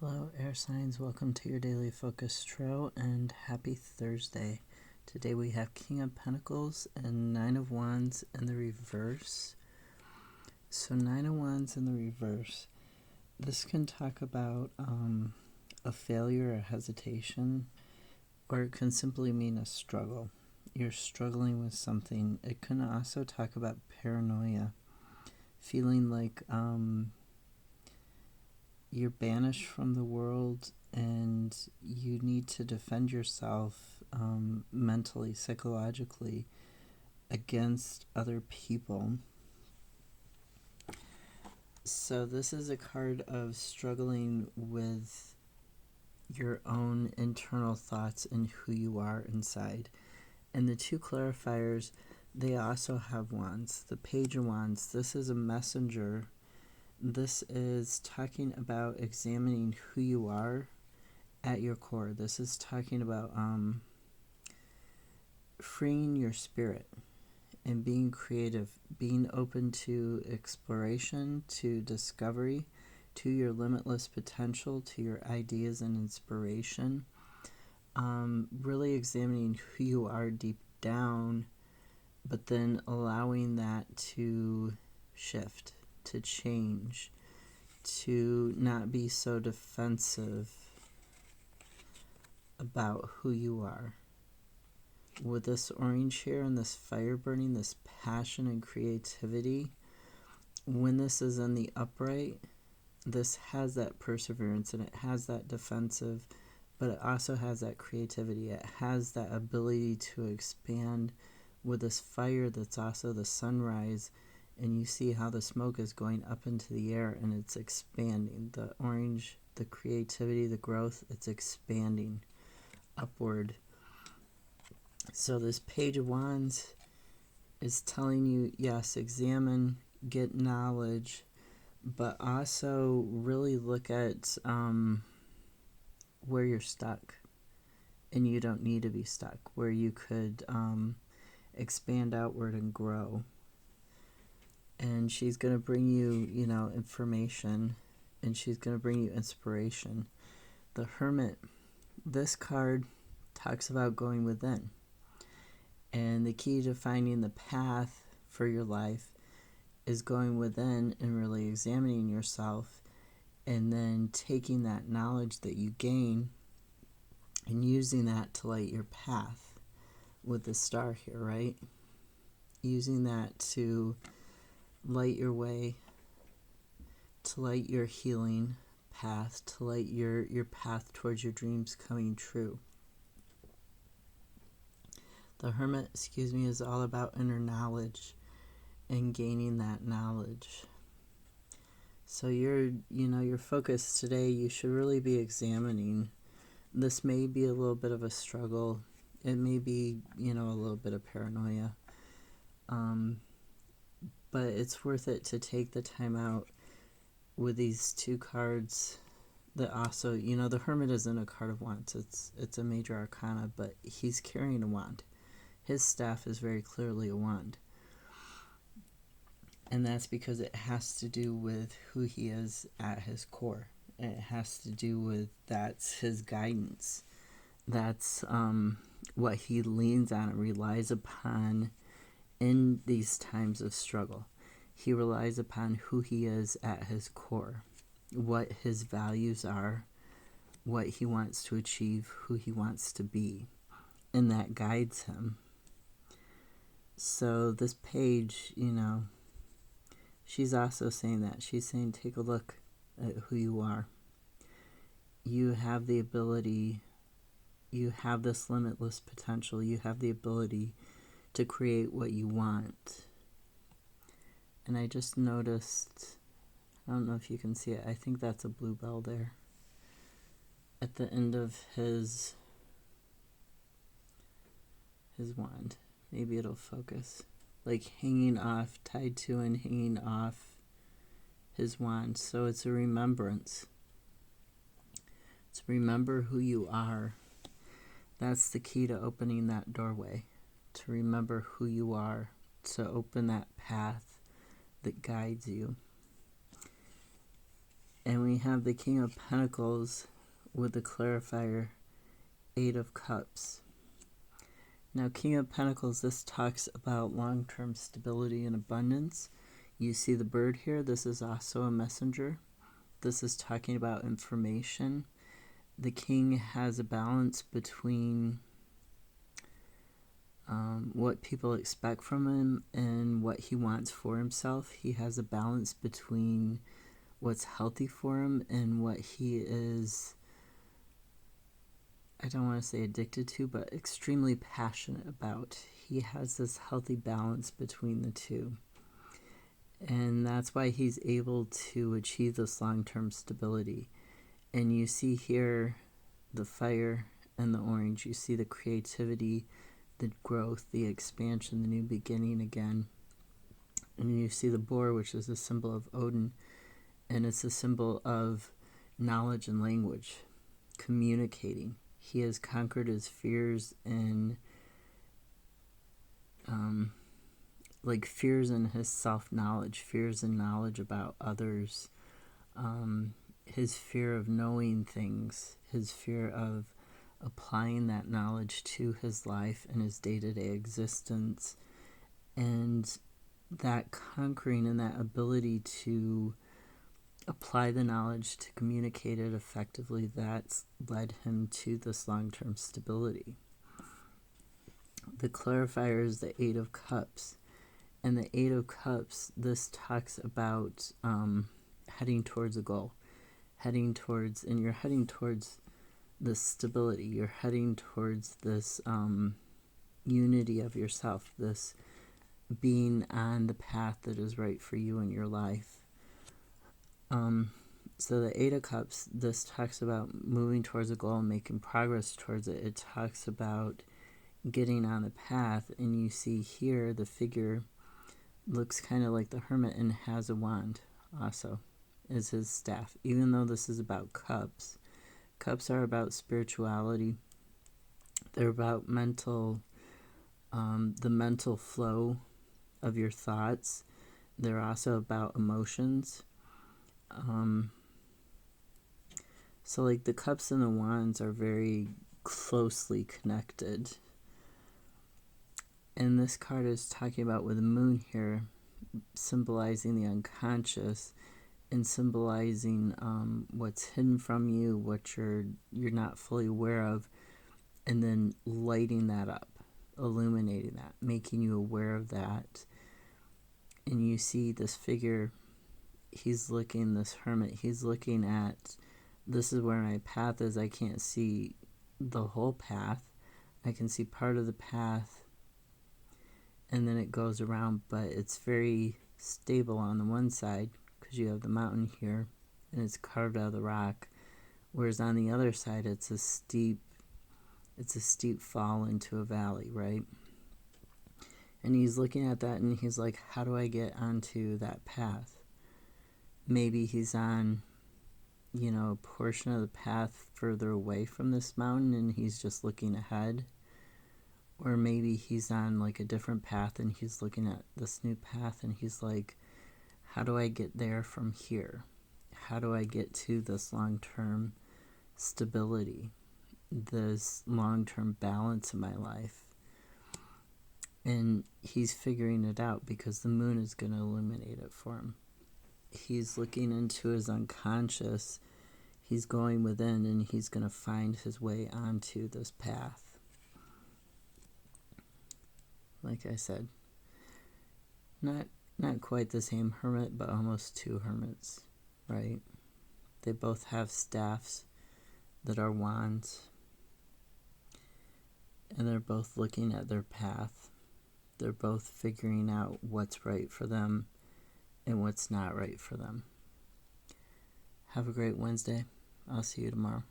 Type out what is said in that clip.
Hello, air signs. Welcome to your daily focus tarot and happy Thursday. Today we have King of Pentacles and Nine of Wands in the reverse. So Nine of Wands in the reverse. This can talk about a failure, a hesitation, or it can simply mean a struggle. You're struggling with something. It can also talk about paranoia, feeling like you're banished from the world and you need to defend yourself mentally, psychologically against other people. So this is a card of struggling with your own internal thoughts and who you are inside. And the two clarifiers, they also have wands. The Page of Wands, this is a messenger. This is talking about examining who you are at your core. This is talking about freeing your spirit and being creative, being open to exploration, to discovery, to your limitless potential, to your ideas and inspiration. Really examining who you are deep down, but then allowing that to shift, to change, to not be so defensive about who you are. With this orange here and this fire burning, this passion and creativity, when this is in the upright, this has that perseverance and it has that defensive, but it also has that creativity. It has that ability to expand with this fire that's also the sunrise. And you see how the smoke is going up into the air and it's expanding. The orange, the creativity, the growth, it's expanding upward. So this Page of Wands is telling you, yes, examine, get knowledge, but also really look at where you're stuck. And you don't need to be stuck, where you could expand outward and grow. And she's going to bring you, information, and she's going to bring you inspiration. The Hermit, this card talks about going within. And the key to finding the path for your life is going within and really examining yourself, and then taking that knowledge that you gain and using that to light your path with the star here, right? Using that to light your way, to light your healing path, to light your path towards your dreams coming true. The Hermit, is all about inner knowledge and gaining that knowledge. So your focus today, you should really be examining. This may be a little bit of a struggle. It may be, a little bit of paranoia. But it's worth it to take the time out with these two cards that also, the Hermit isn't a card of wands. It's a major arcana, but he's carrying a wand. His staff is very clearly a wand. And that's because it has to do with who he is at his core. It has to do with, that's his guidance. That's what he leans on and relies upon in these times of struggle. He relies upon who he is at his core, what his values are, what he wants to achieve, who he wants to be, and that guides him. So this page, she's also saying that. She's saying, take a look at who you are. You have the ability, you have this limitless potential, you have the ability to create what you want. And I just noticed, I don't know if you can see it, I think that's a bluebell there at the end of his wand. Maybe it'll focus. Like hanging off, tied to and hanging off his wand. So it's a remembrance. It's remember who you are. That's the key to opening that doorway. To remember who you are. To open that path that guides you. And we have the King of Pentacles with the clarifier, Eight of Cups. Now, King of Pentacles, this talks about long-term stability and abundance. You see the bird here. This is also a messenger. This is talking about information. The king has a balance between what people expect from him and what he wants for himself. He has a balance between what's healthy for him and what he is, I don't want to say addicted to, but extremely passionate about. He has this healthy balance between the two. And that's why he's able to achieve this long-term stability. And you see here the fire and the orange. You see the creativity, the growth, the expansion, the new beginning again. And you see the boar, which is a symbol of Odin. And it's a symbol of knowledge and language, communicating. He has conquered his fears and fears in his self-knowledge, fears and knowledge about others, his fear of knowing things, his fear of applying that knowledge to his life and his day-to-day existence, and that conquering and that ability to apply the knowledge to communicate it effectively, that's led him to this long-term stability. The clarifier is the Eight of Cups. And the Eight of Cups, this talks about heading towards a goal. And you're heading towards this stability. You're heading towards this unity of yourself, this being on the path that is right for you in your life. So the Eight of Cups, this talks about moving towards a goal and making progress towards it. It talks about getting on the path, and you see here the figure looks kind of like the hermit and has a wand also is his staff. Even though this is about cups, cups are about spirituality. They're about the mental flow of your thoughts. They're also about emotions. So like the cups and the wands are very closely connected. And this card is talking about with the moon here, symbolizing the unconscious and symbolizing what's hidden from you, what you're not fully aware of, and then lighting that up, illuminating that, making you aware of that. And you see this figure, this hermit, he's looking at, this is where my path is. I can't see the whole path. I can see part of the path, and then it goes around, but it's very stable on the one side because you have the mountain here and it's carved out of the rock, whereas on the other side it's a steep fall into a valley, right? And he's looking at that and he's like, how do I get onto that path? Maybe he's on a portion of the path further away from this mountain and he's just looking ahead. Or maybe he's on like a different path and he's looking at this new path and he's like, how do I get there from here? How do I get to this long-term stability, this long-term balance in my life? And he's figuring it out because the moon is going to illuminate it for him. He's looking into his unconscious. He's going within and he's going to find his way onto this path. Like I said, not quite the same hermit, but almost two hermits, right? They both have staffs that are wands, and they're both looking at their path. They're both figuring out what's right for them and what's not right for them. Have a great Wednesday. I'll see you tomorrow.